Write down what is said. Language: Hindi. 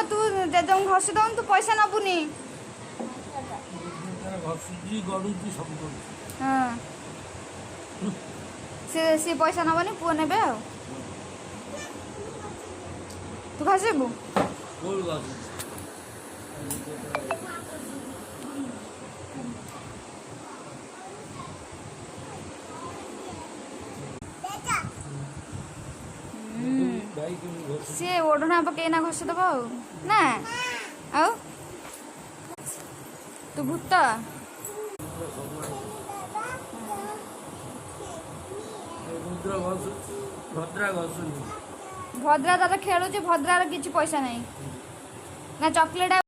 तू जेजे घसी दौन तू पैसा नबुनी हाँ सी पैसा नबनी पुओ ने तू घसबू सी ओढ़ना पकई ना घसी दब ना आउ तू भूत भद्रा तार खेलुची भद्रार किसी पैसा नहीं ना चॉकलेट